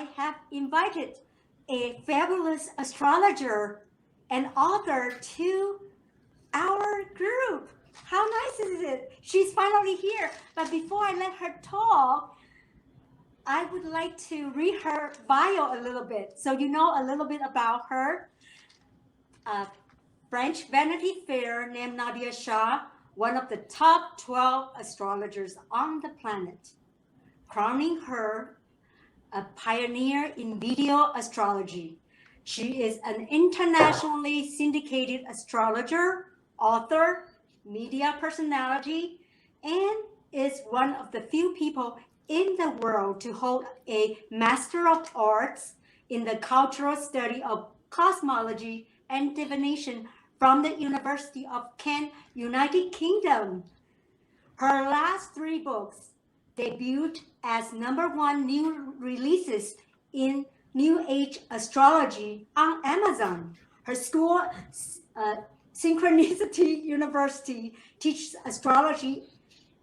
I have invited a fabulous astrologer and author to our group. How nice is it? She's finally here. But before I let her talk, I would like to read her bio a little bit so you know a little bit about her. A French Vanity Fair named Nadia Shah, one of the top 12 astrologers on the planet, crowning her a pioneer in video astrology. She is an internationally syndicated astrologer, author, media personality, and is one of the few people in the world to hold a Master of Arts in the cultural study of cosmology and divination from the University of Kent, United Kingdom. Her last 3 books debuted as #1 new releases in New Age Astrology on Amazon. Her school, Synchronicity University, teaches astrology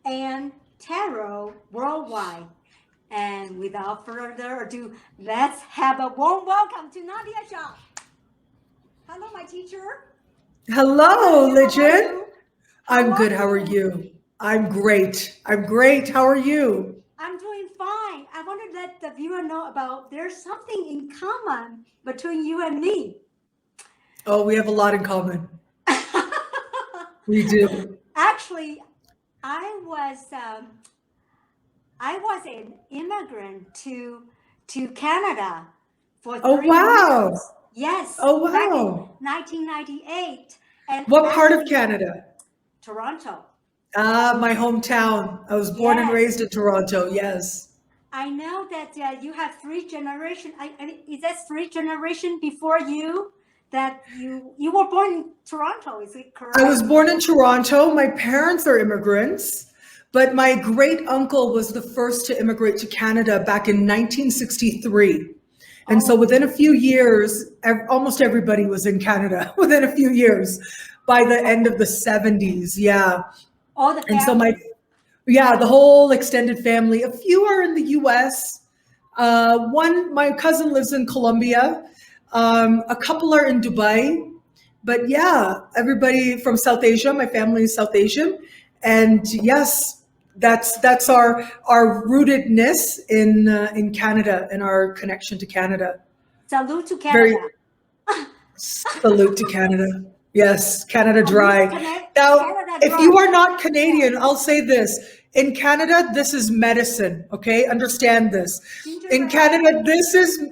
and tarot worldwide. And without further ado, let's have a warm welcome to Nadia Shah. Hello, my teacher. Hello, Legend. I'm good. How are you? I'm great. I'm great. How are you? I'm doing fine. I want to let the viewer know about there's something in common between you and me. Oh, we have a lot in common. We do. Actually, I was an immigrant to Canada for 3 wow. years. Yes. Oh, wow. Back in 1998. And what part of Canada? Toronto. My hometown. I was born and raised in Toronto. Yes. I know that you have 3 generations. Is that 3 generations before you? That you were born in Toronto, is it correct? I was born in Toronto. My parents are immigrants, but my great uncle was the first to immigrate to Canada back in 1963. And so within a few years, almost everybody was in Canada within a few years by the end of the 70s. Yeah. All the family. And so the whole extended family. A few are in the US. My cousin lives in Colombia. A couple are in Dubai. But yeah, everybody from South Asia. My family is South Asian. And yes, that's our rootedness in Canada and our connection to Canada. Salute to Canada. Salute to Canada. Yes, Canada Dry. Now, if you are not Canadian, I'll say this. In Canada, this is medicine, okay? Understand this. In Canada,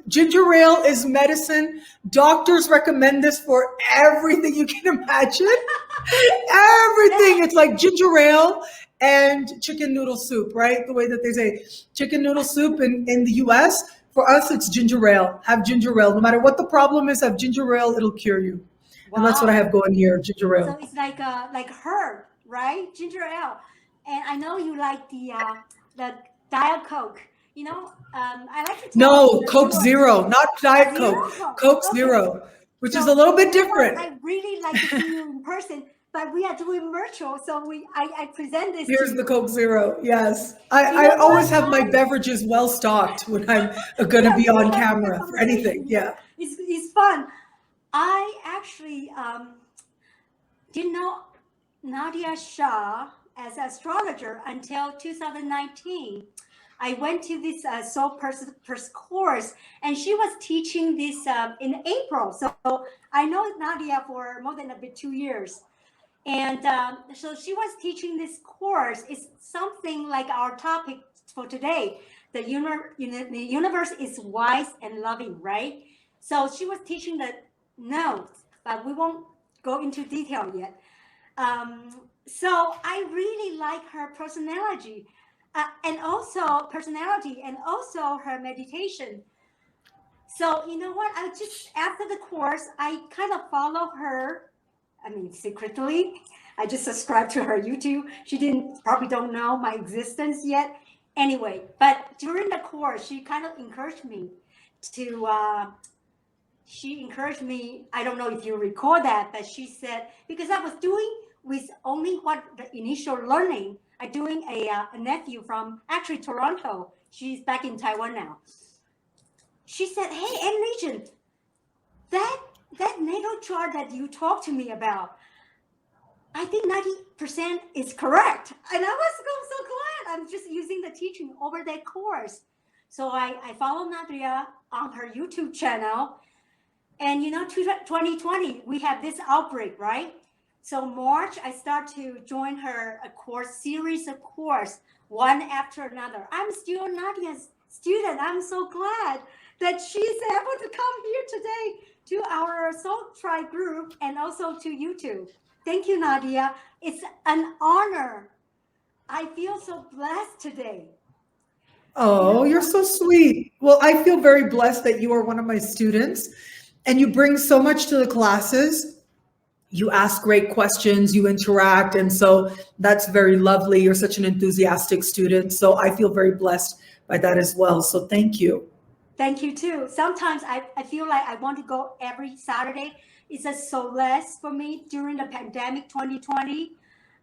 ginger ale is medicine. Doctors recommend this for everything you can imagine. Everything. It's like ginger ale and chicken noodle soup, right? The way that they say chicken noodle soup in the US, for us, it's ginger ale. Have ginger ale. No matter what the problem is, have ginger ale, it'll cure you. Wow. And that's what I have going here, ginger ale. So it's like herb, right? Ginger ale. And I know you like the Diet Coke. You know, I like to No, Coke Zero, not Diet Coke. Coke Zero, which is a little bit different. I really like to see you in person, but we are doing virtual, so I present this. Here's the Coke Zero. Yes, I always have my beverages well stocked when I'm going to be on camera for anything. Yeah, it's fun. I actually didn't know Nadia Shah as an astrologer until 2019. I went to this Soul Purse course, and she was teaching this in April. So I know Nadia for more than 2 years. And so she was teaching this course. It's something like our topic for today. The universe is wise and loving, right? So she was teaching the notes, but we won't go into detail yet. So I really like her personality. And also her meditation. So you know what? After the course, I kind of follow her. I mean, secretly. I just subscribed to her YouTube. She probably don't know my existence yet. Anyway, but during the course, she kind of encouraged me to. I don't know if you recall that, but she said, because I was doing with only what the initial learning. I'm doing a nephew from actually Toronto. She's back in Taiwan now. she said, "Hey, N Regent, that natal chart that you talked to me about, I think 90% is correct." And I was so glad. I'm just using the teaching over that course. So I follow Nadia on her YouTube channel. And 2020, we have this outbreak, right? So March, I start to join her a course, series of course, one after another. I'm still Nadia's student. I'm so glad that she's able to come here today to our Soul Tribe group and also to YouTube. Thank you, Nadia. It's an honor. I feel so blessed today. Oh, you're so sweet. Well, I feel very blessed that you are one of my students and you bring so much to the classes. You ask great questions, you interact. And so that's very lovely. You're such an enthusiastic student. So I feel very blessed by that as well. So thank you. Thank you too. Sometimes I feel like I want to go every Saturday. It's a solace for me during the pandemic 2020.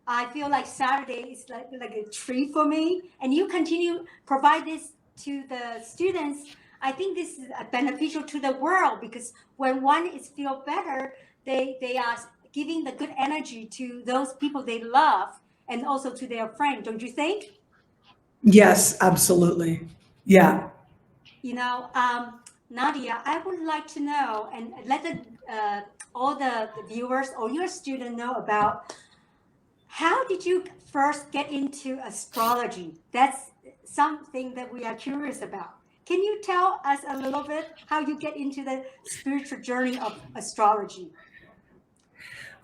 I feel like Saturday is like a treat for me. And you continue provide this to the students. I think this is beneficial to the world because when one is feel better, they are giving the good energy to those people they love and also to their friend. Don't you think? Yes, absolutely. Yeah. Nadia, I would like to know and let all the viewers or your student know about how did you first get into astrology? That's something that we are curious about. Can you tell us a little bit how you get into the spiritual journey of astrology?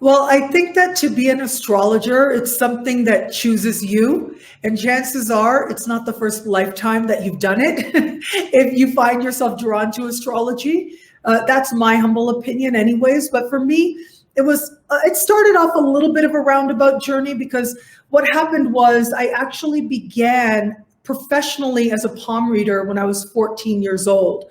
Well, I think that to be an astrologer, it's something that chooses you. And chances are it's not the first lifetime that you've done it. If you find yourself drawn to astrology, that's my humble opinion anyways. But for me, it started off a little bit of a roundabout journey because what happened was I actually began professionally as a palm reader when I was 14 years old.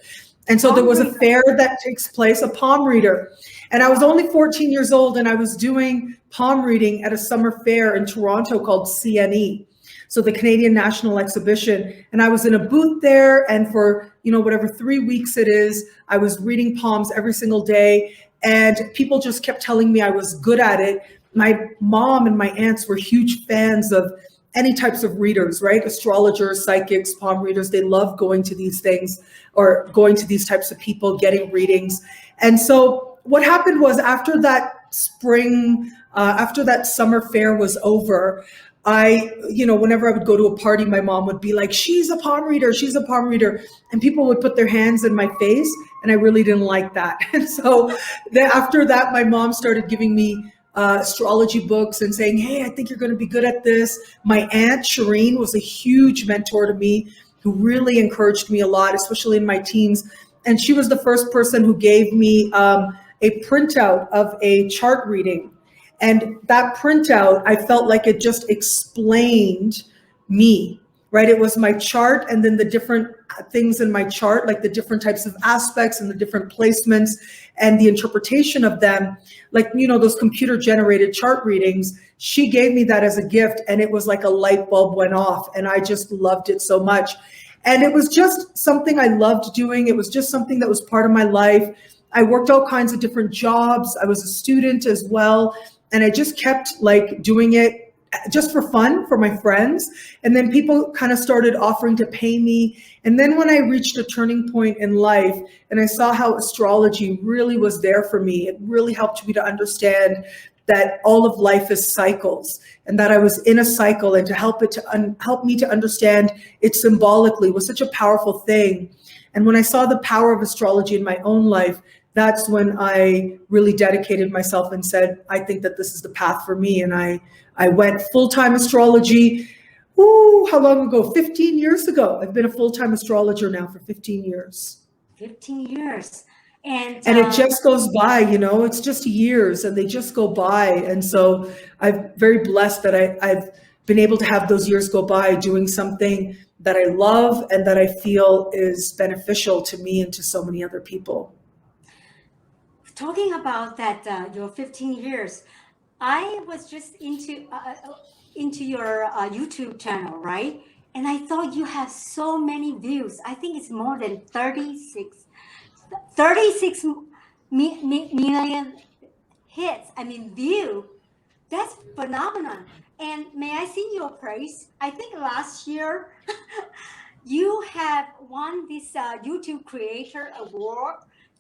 And so there was a fair that takes place, a palm reader. And I was only 14 years old and I was doing palm reading at a summer fair in Toronto called CNE. So the Canadian National Exhibition. And I was in a booth there. And for, whatever 3 weeks it is, I was reading palms every single day. And people just kept telling me I was good at it. My mom and my aunts were huge fans of any types of readers, right? Astrologers, psychics, palm readers, they love going to these things or going to these types of people, getting readings. And so what happened was after that summer fair was over, whenever I would go to a party, my mom would be like, she's a palm reader, she's a palm reader. And people would put their hands in my face. And I really didn't like that. And so after that, my mom started giving me astrology books and saying, hey, I think you're going to be good at this. My aunt Shireen was a huge mentor to me who really encouraged me a lot, especially in my teens. And she was the first person who gave me a printout of a chart reading. And that printout, I felt like it just explained me, right? It was my chart and then the different things in my chart, like the different types of aspects and the different placements and the interpretation of them, like, those computer generated chart readings. She gave me that as a gift and it was like a light bulb went off and I just loved it so much. And it was just something I loved doing. It was just something that was part of my life. I worked all kinds of different jobs. I was a student as well. And I just kept doing it just for fun for my friends. And then people kind of started offering to pay me. And then when I reached a turning point in life and I saw how astrology really was there for me, it really helped me to understand that all of life is cycles and that I was in a cycle, and to help me to understand it symbolically was such a powerful thing. And when I saw the power of astrology in my own life, that's when I really dedicated myself and said, I think that this is the path for me. And I went full-time astrology. How long ago? 15 years ago. I've been a full-time astrologer now for 15 years. 15 years. And it just goes by, it's just years and they just go by. And so I'm very blessed that I've been able to have those years go by doing something that I love and that I feel is beneficial to me and to so many other people. Talking about that, your 15 years, I was just into your YouTube channel, right? And I thought you have so many views. I think it's more than 36 million hits. I mean, view. That's phenomenal. And may I sing your praise? I think last year you have won this YouTube Creator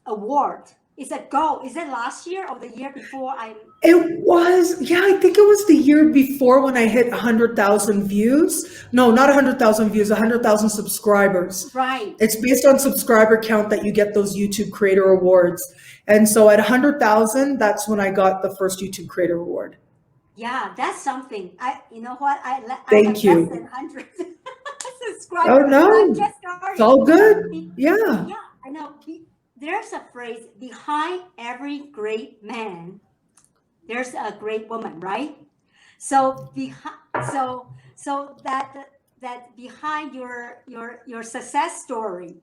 Award. Is that go? Is it last year or the year before? It was, yeah, I think it was the year before when I hit 100,000 views. No, not 100,000 views, 100,000 subscribers. Right. It's based on subscriber count that you get those YouTube Creator Awards. And so at 100,000, that's when I got the first YouTube Creator Award. Yeah, that's something. You know what? Thank you. Less than 100 subscribers. Oh no, it's all good. Yeah. Yeah, I know. There's a phrase, behind every great man, there's a great woman, right? So that behind your success story,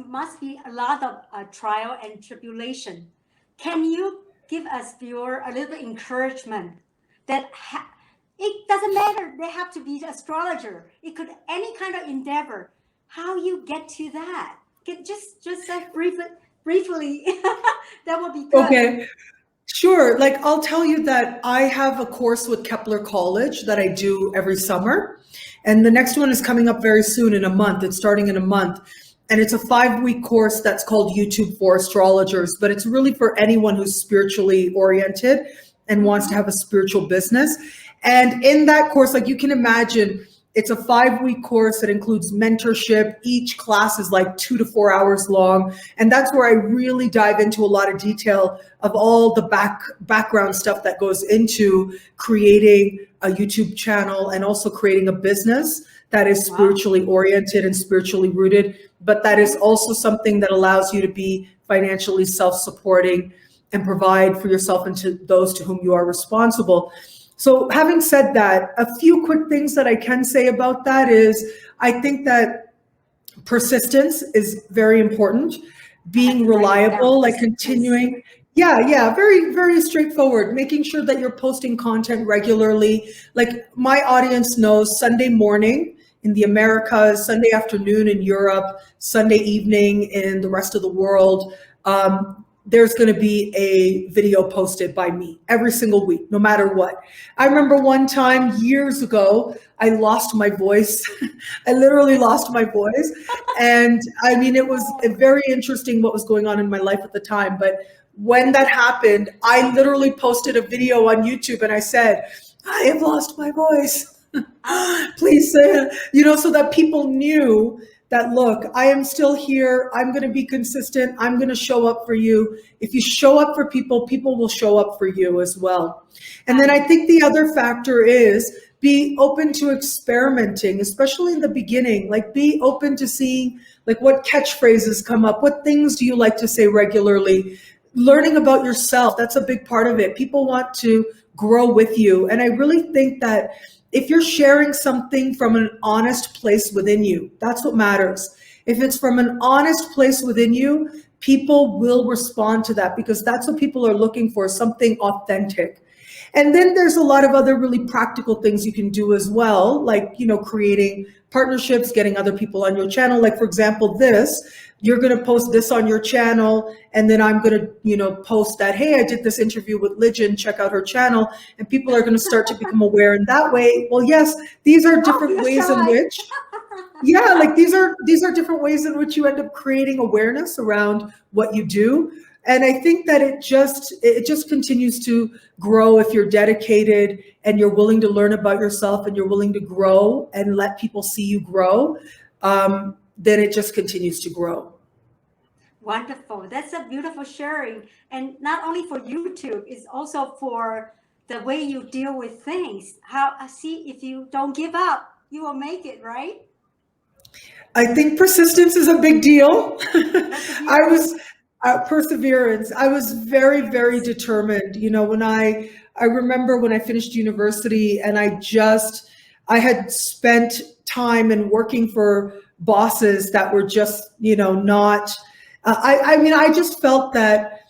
must be a lot of trial and tribulation. Can you give us viewer a little encouragement that it doesn't matter, they have to be the astrologer. It could any kind of endeavor. How you get to that? Just briefly, that would be good. Okay, sure. Like I'll tell you that I have a course with Kepler College that I do every summer. And the next one is coming up very soon in a month. It's starting in a month. And it's a 5-week course that's called YouTube for Astrologers, but it's really for anyone who's spiritually oriented and wants to have a spiritual business. And in that course, like you can imagine, it's a 5-week course that includes mentorship. Each class is like 2 to 4 hours long. And that's where I really dive into a lot of detail of all the background stuff that goes into creating a YouTube channel and also creating a business that is spiritually oriented and spiritually rooted, but that is also something that allows you to be financially self-supporting and provide for yourself and to those to whom you are responsible. So having said that, a few quick things that I can say about that is I think that persistence is very important, being reliable, like continuing. Yeah, very, very straightforward, making sure that you're posting content regularly. Like my audience knows Sunday morning in the Americas, Sunday afternoon in Europe, Sunday evening in the rest of the world. There's going to be a video posted by me every single week, no matter what. I remember one time years ago, I lost my voice. I literally lost my voice. And I mean, it was very interesting what was going on in my life at the time. But when that happened, I literally posted a video on YouTube and I said, I have lost my voice. Please say, so that people knew that, look, I am still here. I'm going to be consistent. I'm going to show up for you. If you show up for people, people will show up for you as well. And then I think the other factor is be open to experimenting, especially in the beginning. Like be open to seeing like what catchphrases come up. What things do you like to say regularly? Learning about yourself. That's a big part of it. People want to grow with you. And I really think that if you're sharing something from an honest place within you, that's what matters. If it's from an honest place within you, people will respond to that because that's what people are looking for, something authentic. And then there's a lot of other really practical things you can do as well, like, creating partnerships, getting other people on your channel. Like, for example, you're going to post this on your channel, and then I'm going to, post that, hey, I did this interview with Lijen, check out her channel, and people are going to start to become aware in that way. Well, yes, these are different ways in which, these are different ways in which you end up creating awareness around what you do. And I think that it just continues to grow if you're dedicated and you're willing to learn about yourself and you're willing to grow and let people see you grow. Then it just continues to grow. Wonderful. That's a beautiful sharing. And not only for YouTube, it's also for the way you deal with things. If you don't give up, you will make it, right? I think persistence is a big deal. Perseverance. I was very, very determined. When I remember when I finished university and I had spent time and working for bosses that were just, not, I just felt that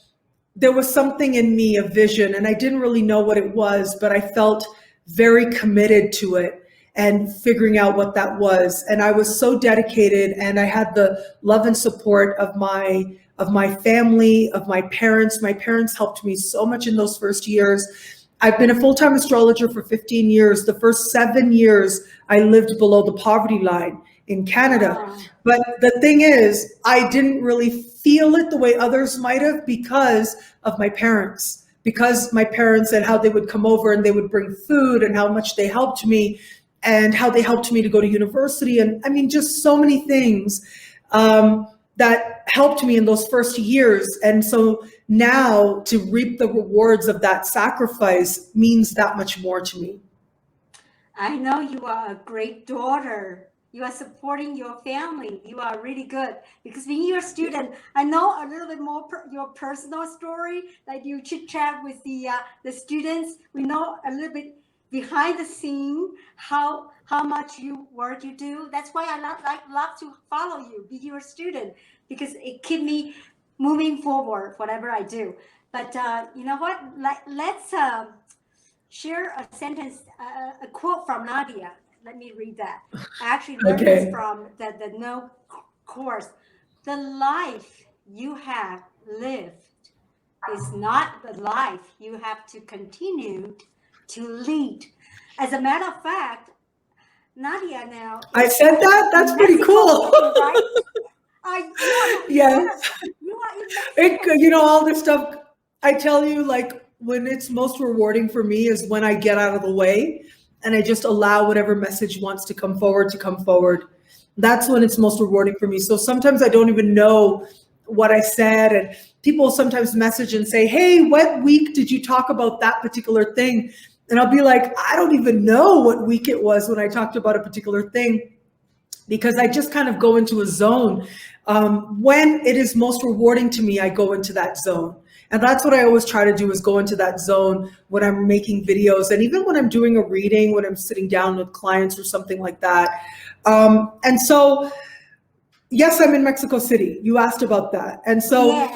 there was something in me, a vision, and I didn't really know what it was, but I felt very committed to it. and figuring out what that was. And I was so dedicated, and I had the love and support of my family, of my parents. My parents helped me so much in those first years. I've been a full-time astrologer for 15 years. The first 7 years, I lived below the poverty line in Canada. Wow. But the thing is, I didn't really feel it the way others might have because of my parents. Because my parents and how they would come over and they would bring food and how much they helped me and how they helped me to go to university. And I mean, just so many things that helped me in those first years. And so now to reap the rewards of that sacrifice means that much more to me. I know you are a great daughter. You are supporting your family. You are really good because being your student, I know a little bit more your personal story, like you chit chat with the students. We know a little bit behind the scene how much work you do. That's why I love to follow you, be your student, because it keeps me moving forward, whatever I do. But you know what? Let's share a sentence, a quote from Nadia. Let me read that. I actually learned this from the No course. The life you have lived is not the life you have to continue to lead. As a matter of fact, Nadia now. I said that? That's pretty cool. Right? Yes. You are in You know, all this stuff, I tell you, like, when it's most rewarding for me is when I get out of the way and I just allow whatever message wants to come forward. That's when it's most rewarding for me. So sometimes I don't even know what I said. And people sometimes message and say, hey, what week did you talk about that particular thing? And I'll be like, I don't even know what week it was when I talked about a particular thing, because I just kind of go into a zone. When it is most rewarding to me, I go into that zone. And that's what I always try to do, is go into that zone when I'm making videos, and even when I'm doing a reading, when I'm sitting down with clients or something like that. And so, yes, I'm in Mexico City. You asked about that. And so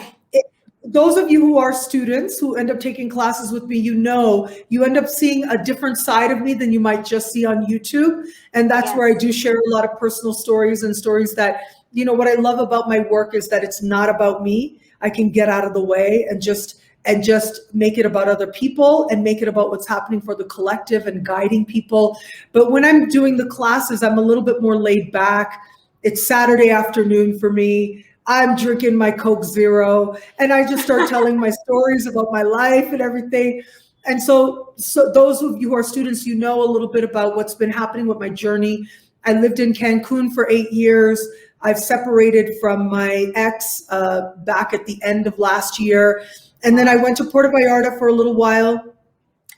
those of you who are students who end up taking classes with me, you end up seeing a different side of me than you might just see on YouTube. And that's where I do share a lot of personal stories and stories that, you know, what I love about my work is that it's not about me. I can get out of the way and just make it about other people and make it about what's happening for the collective and guiding people. But when I'm doing the classes, I'm a little bit more laid back. It's Saturday afternoon for me. I'm drinking my Coke Zero and I just start telling my stories about my life and everything. And so those of you who are students, you know a little bit about what's been happening with my journey. I lived in Cancun for 8 years. I've separated from my ex back at the end of last year. And then I went to Puerto Vallarta for a little while.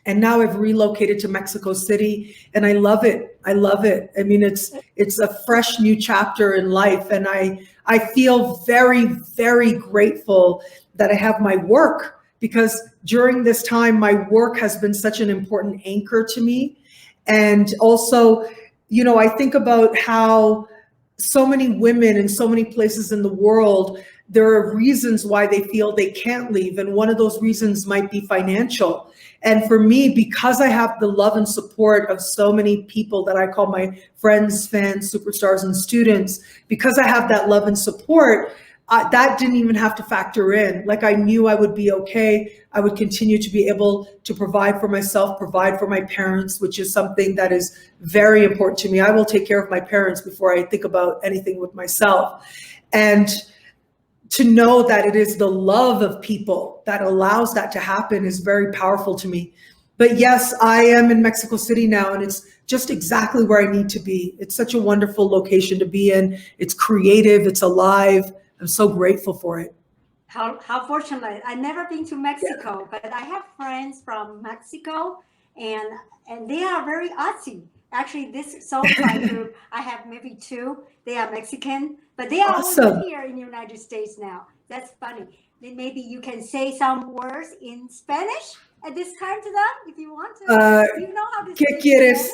And now I've relocated to Mexico City and I love it. I love it. I mean, it's a fresh new chapter in life. And I feel very, very grateful that I have my work, because during this time, my work has been such an important anchor to me. And also, you know, I think about how so many women in so many places in the world, there are reasons why they feel they can't leave. And one of those reasons might be financial. And for me, because I have the love and support of so many people that I call my friends, fans, superstars, and students, because I have that love and support, that didn't even have to factor in. Like, I knew I would be okay. I would continue to be able to provide for myself, provide for my parents, which is something that is very important to me. I will take care of my parents before I think about anything with myself. And to know that it is the love of people that allows that to happen is very powerful to me. But yes, I am in Mexico City now, and it's just exactly where I need to be. It's such a wonderful location to be in. It's creative, it's alive. I'm so grateful for it. How fortunate. I've never been to Mexico, but I have friends from Mexico, and they are very artsy. Actually, this soul tribe group, I have maybe 2. They are Mexican, but they are also here in the United States now. That's funny. Then maybe you can say some words in Spanish at this time to them if you want to. You know how to ¿Qué quieres?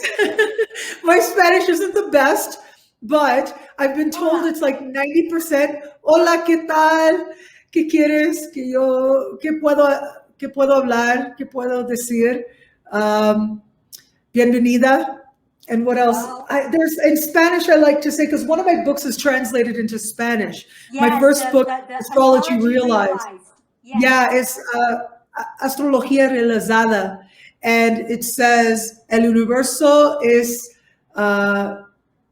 My Spanish isn't the best, but I've been told it's like 90%. Hola, ¿qué tal? ¿Qué quieres? ¿Qué puedo hablar? ¿Qué puedo decir? Bienvenida. And what else? Well, There's in Spanish, I like to say, because one of my books is translated into Spanish. My yes, first book, the Astrology astrology Realized. realized. Yes, Yeah, it's Astrología Realizada. And it says, El universo es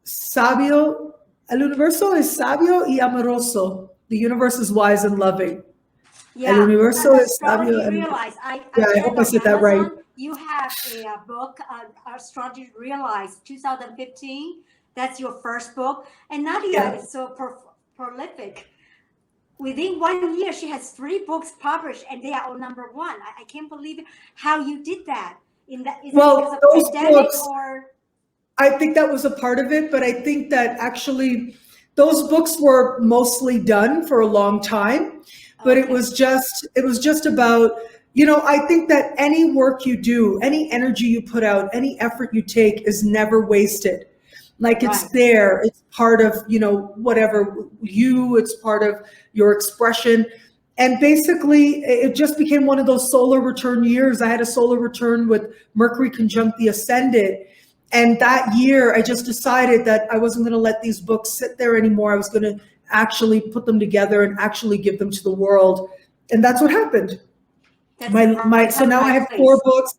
sabio. El universo es sabio y amoroso. The universe is wise and loving. El yeah. universo es sabio Astrology and realized. yeah, I I hope checked I on said that right. Amazon. You have a book, Astrology Realized 2015. That's your first book. And Nadia Yeah. is so prolific. Within 1 year, she has 3 books published, and they are all number one. I can't believe how you did that. Is it because of Those pandemic books, or? I think that was a part of it, but I think that actually those books were mostly done for a long time, but Okay. it was just about, I think that any work you do, any energy you put out, any effort you take is never wasted. Like it's Right. there, it's part of, whatever it's part of your expression. And basically, it just became one of those solar return years. I had a solar return with Mercury conjunct the ascendant. And that year, I just decided that I wasn't going to let these books sit there anymore. I was going to actually put them together and actually give them to the world. And that's what happened. That's So now I have place. 4 books.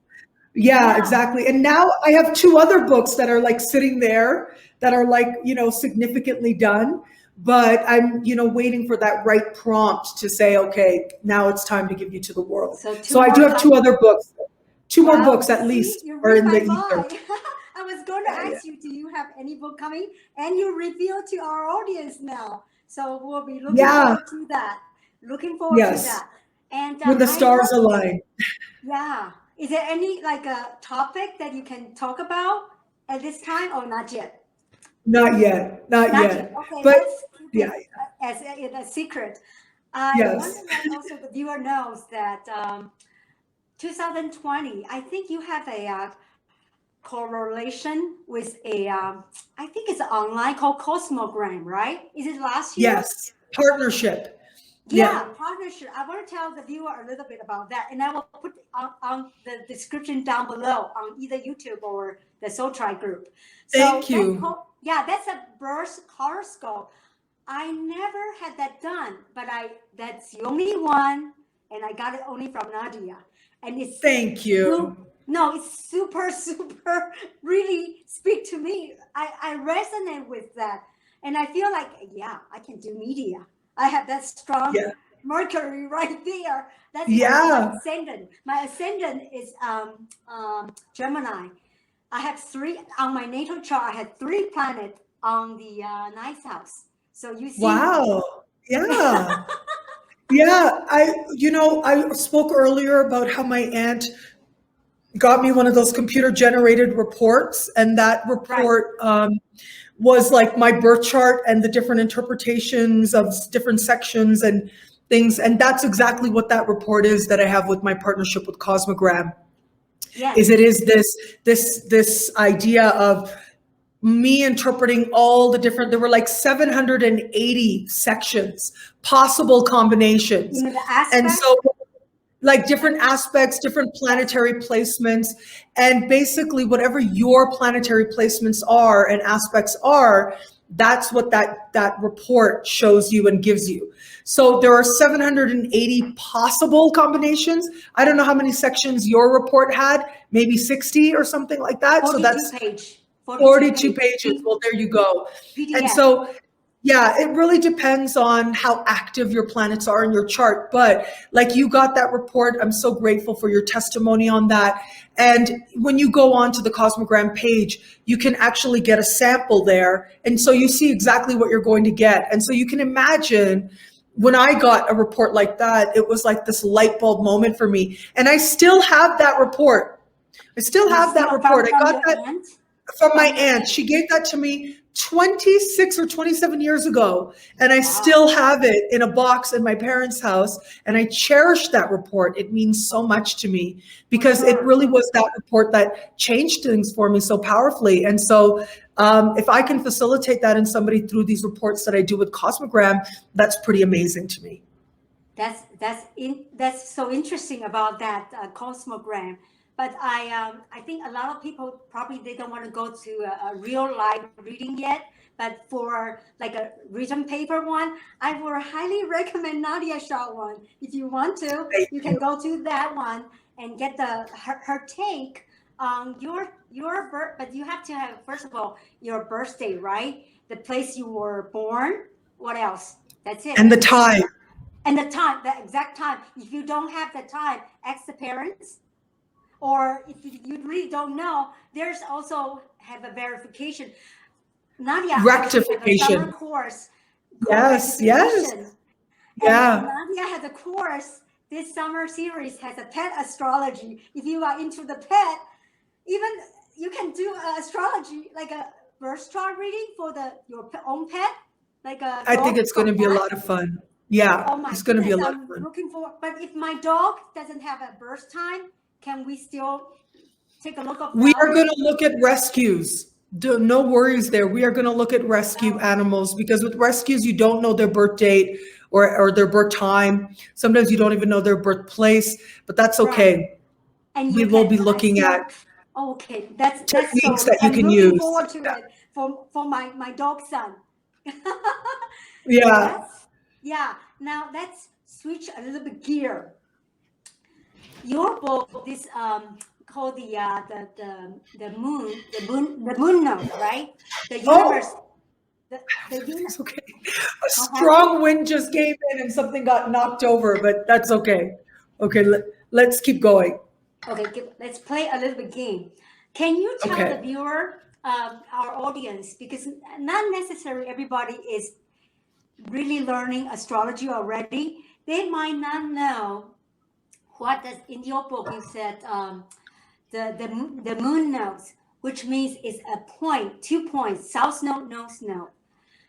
Yeah, Yeah. exactly. And now I have 2 other books that are like sitting there that are like, significantly done. But I'm, waiting for that right prompt to say, okay, now it's time to give you to the world. So I do have 2 other books. 2 more books at least you are read in my the ether. mind. I was going to ask you, do you have any book coming? And you reveal to our audience now. So we'll be looking forward to that. Looking forward to Yes. that. And When the stars love, align. yeah. Is there any like a topic that you can talk about at this time or not yet? Not yet. Not yet. Okay, But let's keep yeah. it as a secret. I Yes. want to let also the viewer knows that 2020, I think you have a correlation with I think it's online called Cosmogram, right? Is it last year? Yes. Partnership. Yeah, partnership. I want to tell the viewer a little bit about that, and I will put on the description down below on either YouTube or the Soul Tribe group. Thank you. That's a birth horoscope. I never had that done, but that's the only one, and I got it only from Nadia. And it's Thank you. No, it's super, really speak to me. I resonate with that. And I feel like, yeah, I can do media. I have that strong Mercury right there. That's my ascendant. My ascendant is Gemini. I have 3 on my natal chart. I had 3 planets on the 9th house. So you see. Wow. Yeah. Yeah. I spoke earlier about how my aunt got me one of those computer generated reports, and that report was like my birth chart and the different interpretations of different sections and things. And that's exactly what that report is that I have with my partnership with Cosmogram. Yes. It is this idea of me interpreting all the different, there were like 780 sections, possible combinations. And so like different aspects, different planetary placements, and basically whatever your planetary placements are and aspects are, that's what that report shows you and gives you. So there are 780 possible combinations. I don't know how many sections your report had, maybe 60 or something like that. 42 so that's page. 42 pages. Well, there you go. PDF. And so, yeah, it really depends on how active your planets are in your chart. But like you got that report, I'm so grateful for your testimony on that. And when you go on to the Cosmogram page, you can actually get a sample there. And so you see exactly what you're going to get. And so you can imagine when I got a report like that, it was like this light bulb moment for me. And I still have that report. I still have that report. I got that from my aunt. She gave that to me 26 or 27 years ago. And I still have it in a box in my parents' house. And I cherish that report. It means so much to me because it really was that report that changed things for me so powerfully. And so if I can facilitate that in somebody through these reports that I do with Cosmogram, that's pretty amazing to me. That's so interesting about that Cosmogram. But I think a lot of people probably they don't want to go to a real live reading yet. But for like a written paper one, I would highly recommend Nadia Shaw one. If you want to, you can go to that one and get her take on your birth. But you have to have, first of all, your birthday, right? The place you were born. What else? That's it. And the time. And the time, the exact time. If you don't have the time, ask the parents. Or if you really don't know, there's also have a verification. Nadia Rectification. has a summer course. Yes, yes. And yeah. Nadia has a course. This summer series has a pet astrology. If you are into the pet, even you can do astrology, like a birth chart reading for your own pet. Like I think it's going to be a lot of fun. Yeah, oh it's going to be a lot I'm of fun. looking forward. But if my dog doesn't have a birth time, can we still take a look at? We are going to look at rescues. No worries there. We are going to look at rescue animals, because with rescues, you don't know their birth date or their birth time. Sometimes you don't even know their birthplace, but that's okay. Right. And we will be looking at that's techniques so, that you can use. I'm looking forward to it for my dog son. Yeah. Yeah. Now let's switch a little bit gear. Your book, this called the moon node, right? The universe. The universe. Okay. A strong wind just came in and something got knocked over, but that's okay. Okay, let's keep going. Okay, let's play a little bit game. Can you tell the viewer, our audience, because not necessarily everybody is really learning astrology already. They might not know what does, in your book you said the moon nodes, which means it's a point, 2 points, south node, north node.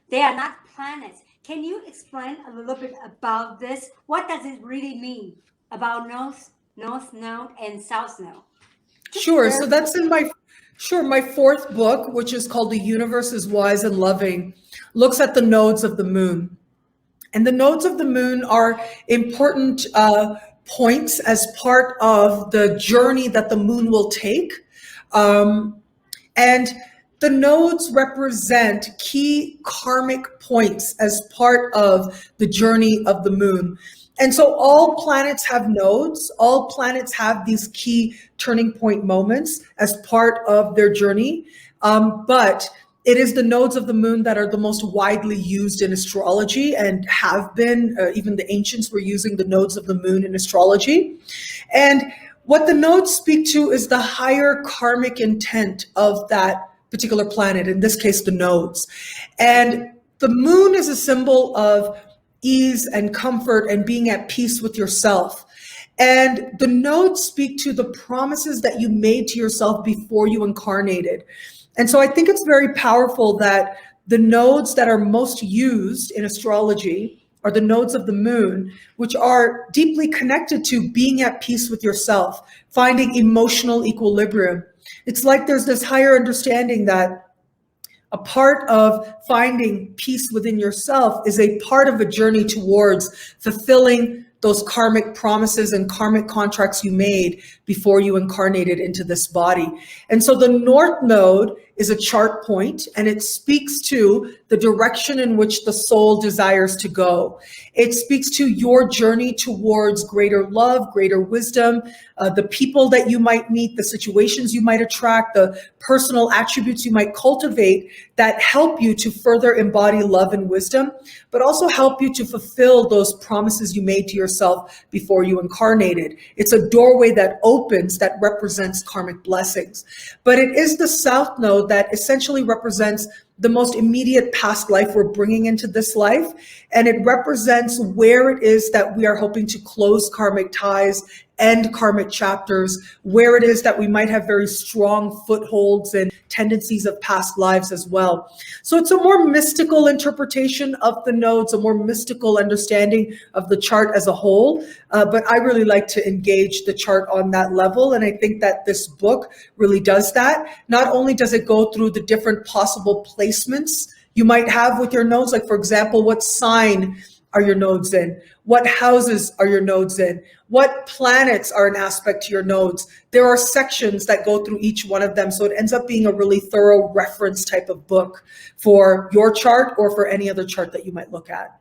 They are not planets. Can you explain a little bit about this? What does it really mean about north node and south node? Sure. So that's in my fourth book, which is called The Universe is Wise and Loving, looks at the nodes of the moon. And the nodes of the moon are important points as part of the journey that the moon will take. And the nodes represent key karmic points as part of the journey of the moon. And so all planets have nodes. All planets have these key turning point moments as part of their journey. But it is the nodes of the moon that are the most widely used in astrology and have been. Even the ancients were using the nodes of the moon in astrology. And what the nodes speak to is the higher karmic intent of that particular planet, in this case, the nodes. And the moon is a symbol of ease and comfort and being at peace with yourself. And the nodes speak to the promises that you made to yourself before you incarnated. And so I think it's very powerful that the nodes that are most used in astrology are the nodes of the moon, which are deeply connected to being at peace with yourself, finding emotional equilibrium. It's like there's this higher understanding that a part of finding peace within yourself is a part of a journey towards fulfilling those karmic promises and karmic contracts you made before you incarnated into this body. And so the North Node is a chart point, and it speaks to the direction in which the soul desires to go. It speaks to your journey towards greater love, greater wisdom, the people that you might meet, the situations you might attract, the personal attributes you might cultivate that help you to further embody love and wisdom, but also help you to fulfill those promises you made to yourself before you incarnated. It's a doorway that opens that represents karmic blessings. But it is the South Node that essentially represents the most immediate past life we're bringing into this life. And it represents where it is that we are hoping to close karmic ties, end karmic chapters, where it is that we might have very strong footholds and tendencies of past lives as well. So it's a more mystical interpretation of the nodes, a more mystical understanding of the chart as a whole. But I really like to engage the chart on that level. And I think that this book really does that. Not only does it go through the different possible placements you might have with your nodes, like for example, what sign are your nodes in? What houses are your nodes in? What planets are an aspect to your nodes? There are sections that go through each one of them. So it ends up being a really thorough reference type of book for your chart or for any other chart that you might look at.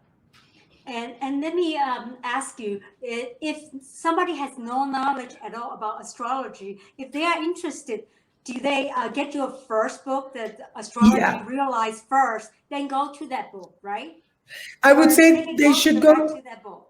And let me ask you, if somebody has no knowledge at all about astrology, if they are interested, do they get your first book, that Astrology Realized first, then go to that book, right? I would say they should go to that book.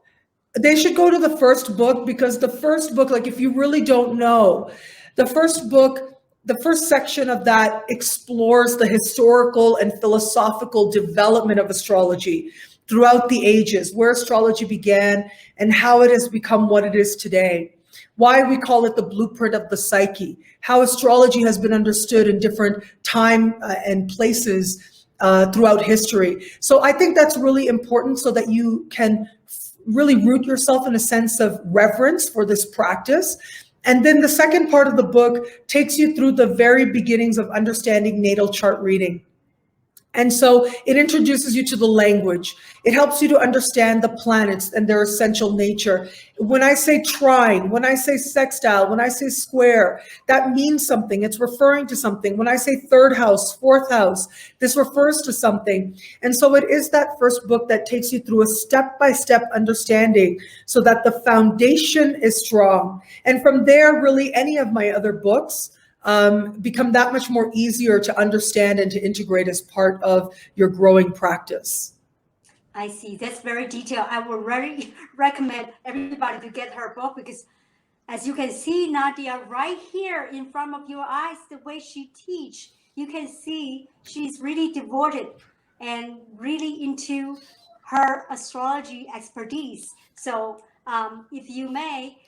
They should go to the first book, because the first book, like if you really don't know, the first book, the first section of that explores the historical and philosophical development of astrology throughout the ages, where astrology began and how it has become what it is today. Why we call it the blueprint of the psyche, how astrology has been understood in different time and places throughout history. So I think that's really important, so that you can really root yourself in a sense of reverence for this practice. And then the second part of the book takes you through the very beginnings of understanding natal chart reading. And so it introduces you to the language. It helps you to understand the planets and their essential nature. When I say trine, when I say sextile, when I say square, that means something. It's referring to something. When I say third house, fourth house, this refers to something. And so it is that first book that takes you through a step-by-step understanding, so that the foundation is strong. And from there, really any of my other books become that much more easier to understand and to integrate as part of your growing practice. I see. That's very detailed. I would really recommend everybody to get her book, because as you can see, Nadia, right here in front of your eyes, the way she teach, you can see she's really devoted and really into her astrology expertise. So if you may,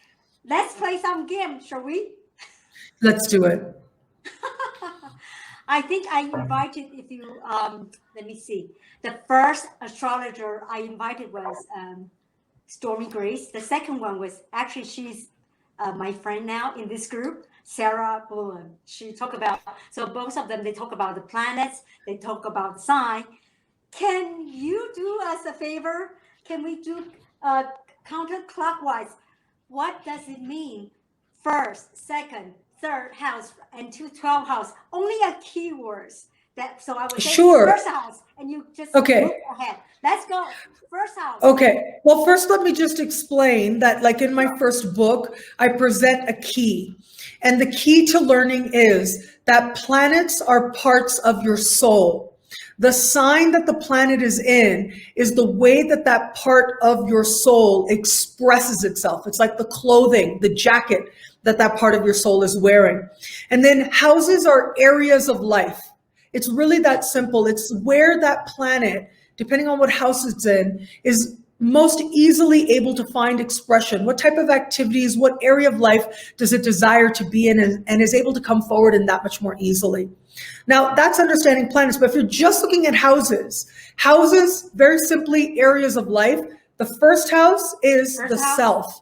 let's play some game, shall we? Let's do it. I think I invited, if you, let me see. The first astrologer I invited was Stormy Grace. The second one was, actually, she's my friend now in this group, Sarah Bullen. She talked about, so both of them, they talk about the planets, they talk about sign. Can you do us a favor? Can we do counterclockwise? What does it mean? First, second, third house, and 12 house. Only a keywords. That, so I would say first house, and you just move ahead. Let's go. First house. Okay. Well, first, let me just explain that, like in my first book, I present a key. And the key to learning is that planets are parts of your soul. The sign that the planet is in is the way that that part of your soul expresses itself. It's like the clothing, the jacket that that part of your soul is wearing. And then houses are areas of life. It's really that simple. It's where that planet, depending on what house it's in, is most easily able to find expression. What type of activities, what area of life does it desire to be in, and is able to come forward in that much more easily. Now, that's understanding planets. But if you're just looking at houses, very simply, areas of life. The first house is the self.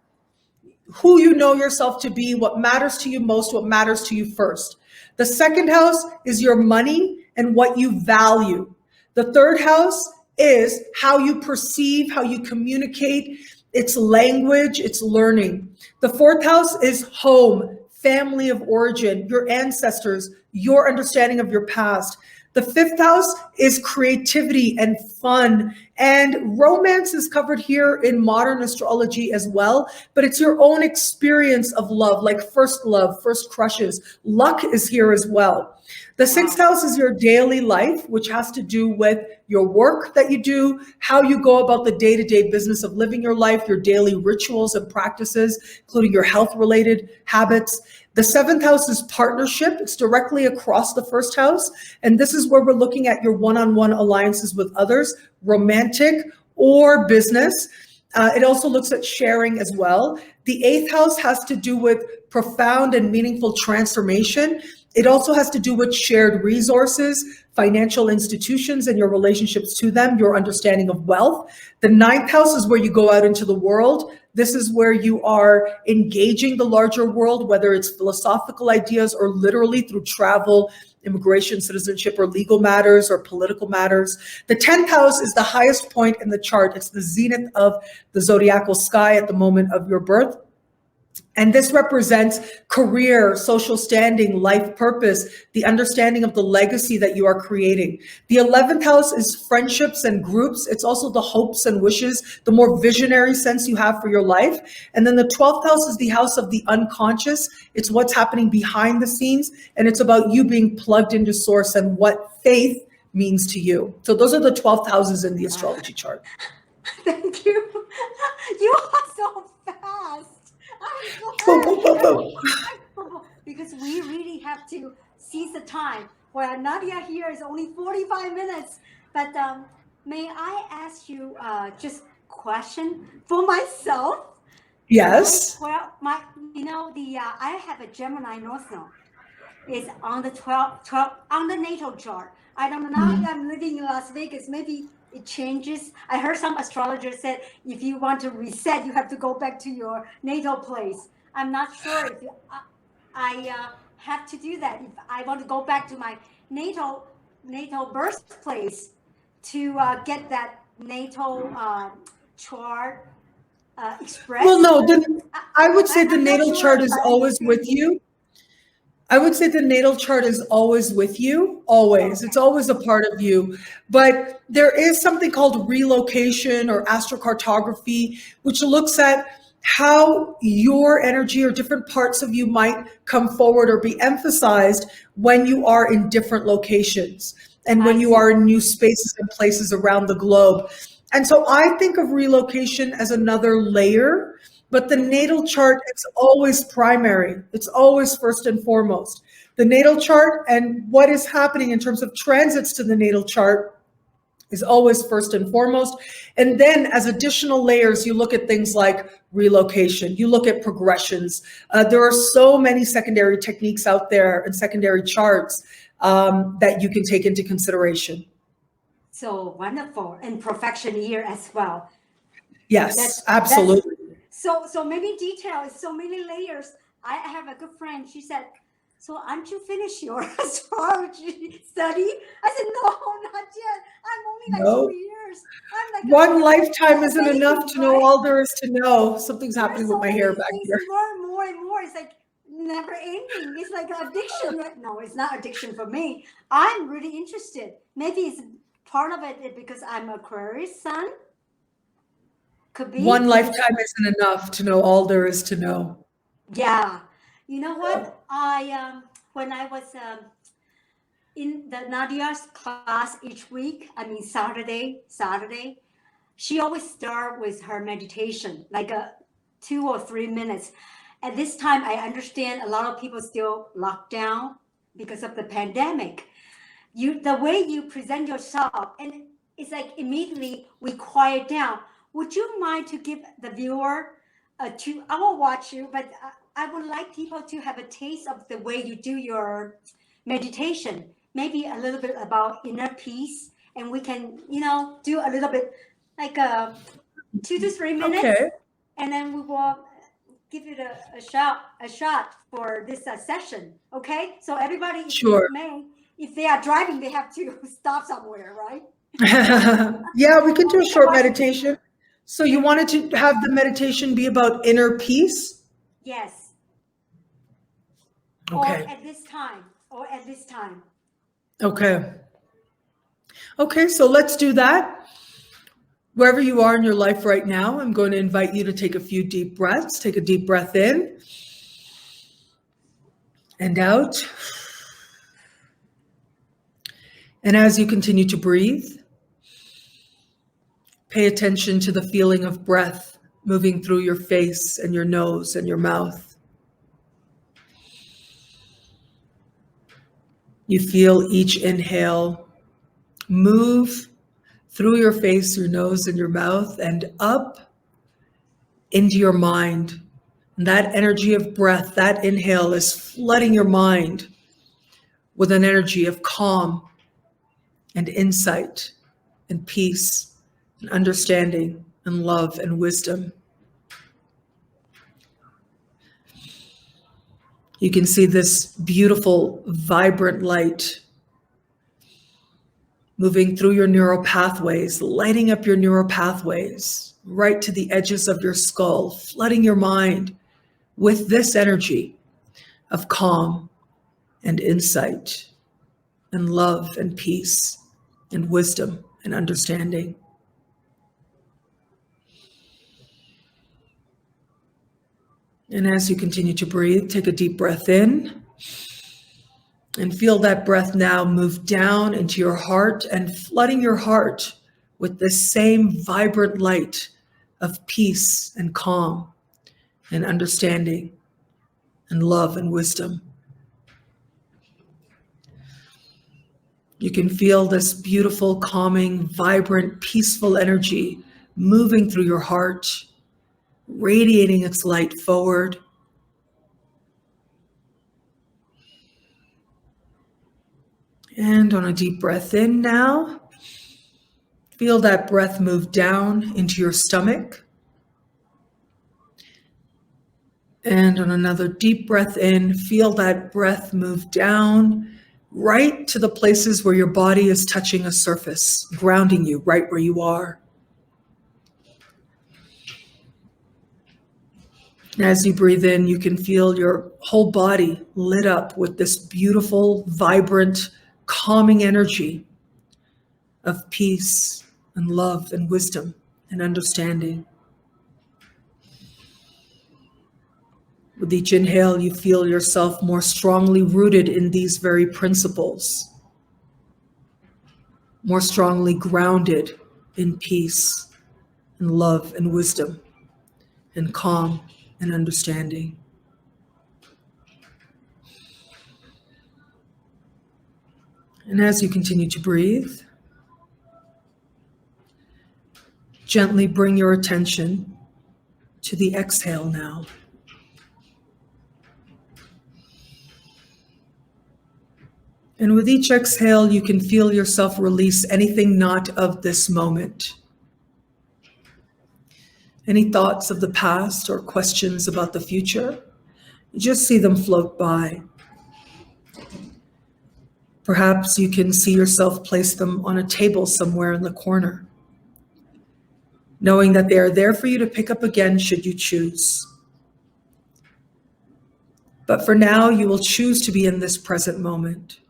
Who you know yourself to be, what matters to you most, what matters to you first. The second house is your money and what you value. The third house is how you perceive, how you communicate, its language, its learning. The fourth house is home, family of origin, your ancestors, your understanding of your past. The fifth house is creativity and fun, and romance is covered here in modern astrology as well, but it's your own experience of love, like first love, first crushes. Luck is here as well. The sixth house is your daily life, which has to do with your work that you do, how you go about the day-to-day business of living your life, your daily rituals and practices, including your health-related habits. The seventh house is partnership. It's directly across the first house. And this is where we're looking at your one-on-one alliances with others, romantic or business. It also looks at sharing as well. The eighth house has to do with profound and meaningful transformation. It also has to do with shared resources, financial institutions and your relationships to them, your understanding of wealth. The ninth house is where you go out into the world. This is where you are engaging the larger world, whether it's philosophical ideas or literally through travel, immigration, citizenship, or legal matters or political matters. The 10th house is the highest point in the chart. It's the zenith of the zodiacal sky at the moment of your birth. And this represents career, social standing, life purpose, the understanding of the legacy that you are creating. The 11th house is friendships and groups. It's also the hopes and wishes, the more visionary sense you have for your life. And then the 12th house is the house of the unconscious. It's what's happening behind the scenes. And it's about you being plugged into source and what faith means to you. So those are the 12th houses in the astrology chart. Thank you. You are so fast. Because we really have to seize the time. Well, Nadia here is only 45 minutes, but may I ask you just question for myself? Yes. Well, I have a Gemini North Node. It's on the 12 on the natal chart. I don't know. Now that I'm living in Las Vegas, maybe it changes. I heard some astrologers said if you want to reset, you have to go back to your natal place. I'm not sure if I have to do that. If I want to go back to my natal birthplace to get that natal chart expressed. Well, no, I would say the natal chart is always with you. I would say the natal chart is always with you, always. It's always a part of you. But there is something called relocation or astrocartography, which looks at how your energy or different parts of you might come forward or be emphasized when you are in different locations and when you are in new spaces and places around the globe. And so I think of relocation as another layer. But the natal chart is always primary. It's always first and foremost. The natal chart and what is happening in terms of transits to the natal chart is always first and foremost. And then as additional layers, you look at things like relocation. You look at progressions. There are so many secondary techniques out there and secondary charts that you can take into consideration. So wonderful. And perfection year as well. Yes, absolutely. So many details, so many layers. I have a good friend. She said, "So aren't you finished your astrology study?" I said, "No, not yet. I'm only like 2 years. I'm like one lifetime isn't enough to know all there is to know." Something's happening with my hair back here. You learn more and more. It's like never ending. It's like an addiction. No, it's not addiction for me. I'm really interested. Maybe it's part of it because I'm Aquarius sun. Could be. One lifetime isn't enough to know all there is to know. Yeah. You know what? When I was in the Nadia's class each week, I mean Saturday, she always start with her meditation, like 2 or 3 minutes. At this time, I understand a lot of people still locked down because of the pandemic. The way you present yourself, and it's like immediately we quiet down. Would you mind to give the viewer I will watch you, but I would like people to have a taste of the way you do your meditation, maybe a little bit about inner peace, and we can, do a little bit like 2 to 3 minutes, okay. And then we will give it a shot for this session. Okay, so everybody, sure. If they are driving, they have to stop somewhere, right? Yeah, we can do a short meditation. So you wanted to have the meditation be about inner peace? Yes. Okay. Or at this time. Okay. Okay, so let's do that. Wherever you are in your life right now, I'm going to invite you to take a few deep breaths. Take a deep breath in and out. And as you continue to breathe, pay attention to the feeling of breath moving through your face and your nose and your mouth. You feel each inhale move through your face, your nose, and your mouth, and up into your mind. And that energy of breath, that inhale is flooding your mind with an energy of calm and insight and peace and understanding and love and wisdom. You can see this beautiful, vibrant light moving through your neural pathways, lighting up your neural pathways right to the edges of your skull, flooding your mind with this energy of calm and insight and love and peace and wisdom and understanding. And as you continue to breathe, take a deep breath in and feel that breath now move down into your heart and flooding your heart with this same vibrant light of peace and calm and understanding and love and wisdom. You can feel this beautiful, calming, vibrant, peaceful energy moving through your heart, radiating its light forward. And on a deep breath in now, feel that breath move down into your stomach. And on another deep breath in, feel that breath move down right to the places where your body is touching a surface, grounding you right where you are. As you breathe in, you can feel your whole body lit up with this beautiful, vibrant, calming energy of peace and love and wisdom and understanding. With each inhale, you feel yourself more strongly rooted in these very principles, more strongly grounded in peace and love and wisdom and calm and understanding. And as you continue to breathe, gently bring your attention to the exhale now. And with each exhale, you can feel yourself release anything not of this moment. Any thoughts of the past or questions about the future, you just see them float by. Perhaps you can see yourself place them on a table somewhere in the corner, knowing that they are there for you to pick up again should you choose. But for now, you will choose to be in this present moment.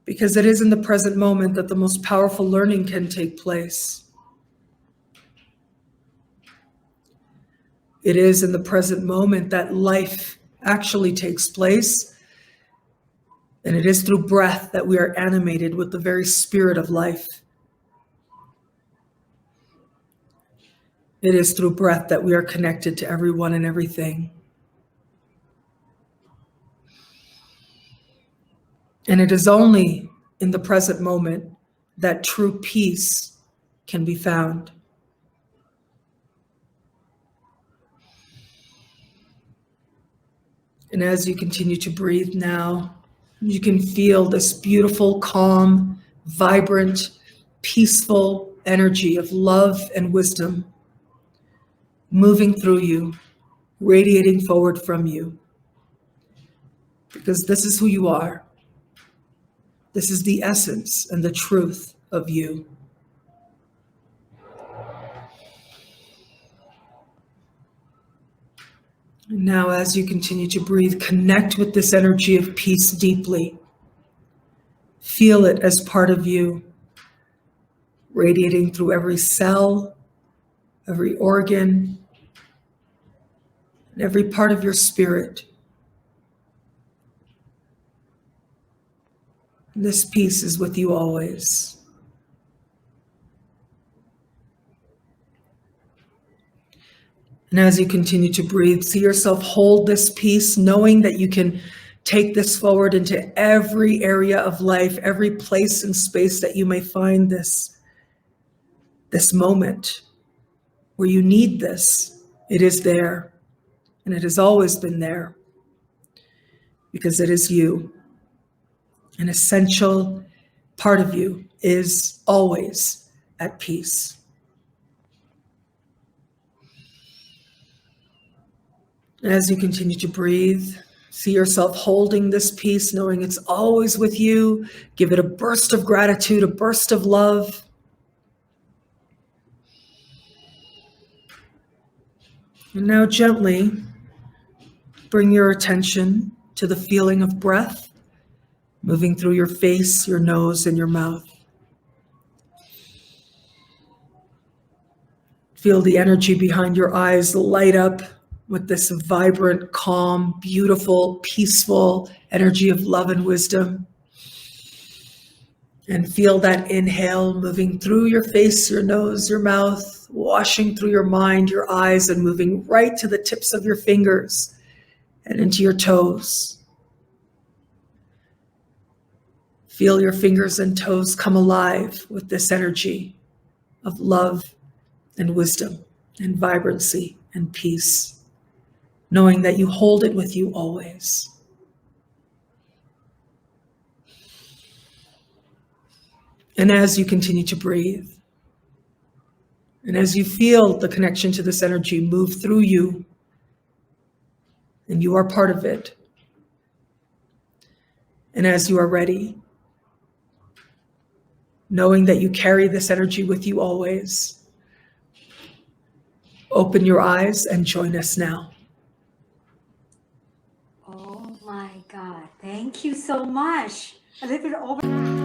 Because it is in the present moment that the most powerful learning can take place. It is in the present moment that life actually takes place. And it is through breath that we are animated with the very spirit of life. It is through breath that we are connected to everyone and everything. And it is only in the present moment that true peace can be found. And as you continue to breathe now, you can feel this beautiful, calm, vibrant, peaceful energy of love and wisdom moving through you, radiating forward from you. Because this is who you are. This is the essence and the truth of you. And now, as you continue to breathe, connect with this energy of peace deeply. Feel it as part of you, radiating through every cell, every organ, and every part of your spirit. And this peace is with you always. And as you continue to breathe, see yourself hold this peace, knowing that you can take this forward into every area of life, every place and space that you may find this moment where you need this. It is there, and it has always been there, because it is you. An essential part of you is always at peace. As you continue to breathe, see yourself holding this peace, knowing it's always with you. Give it a burst of gratitude, a burst of love. And now gently bring your attention to the feeling of breath moving through your face, your nose, and your mouth. Feel the energy behind your eyes light up with this vibrant, calm, beautiful, peaceful energy of love and wisdom. And feel that inhale moving through your face, your nose, your mouth, washing through your mind, your eyes, and moving right to the tips of your fingers and into your toes. Feel your fingers and toes come alive with this energy of love and wisdom and vibrancy and peace, knowing that you hold it with you always. And as you continue to breathe, and as you feel the connection to this energy move through you, and you are part of it, and as you are ready, knowing that you carry this energy with you always, open your eyes and join us now. Oh my God, thank you so much. A little bit over.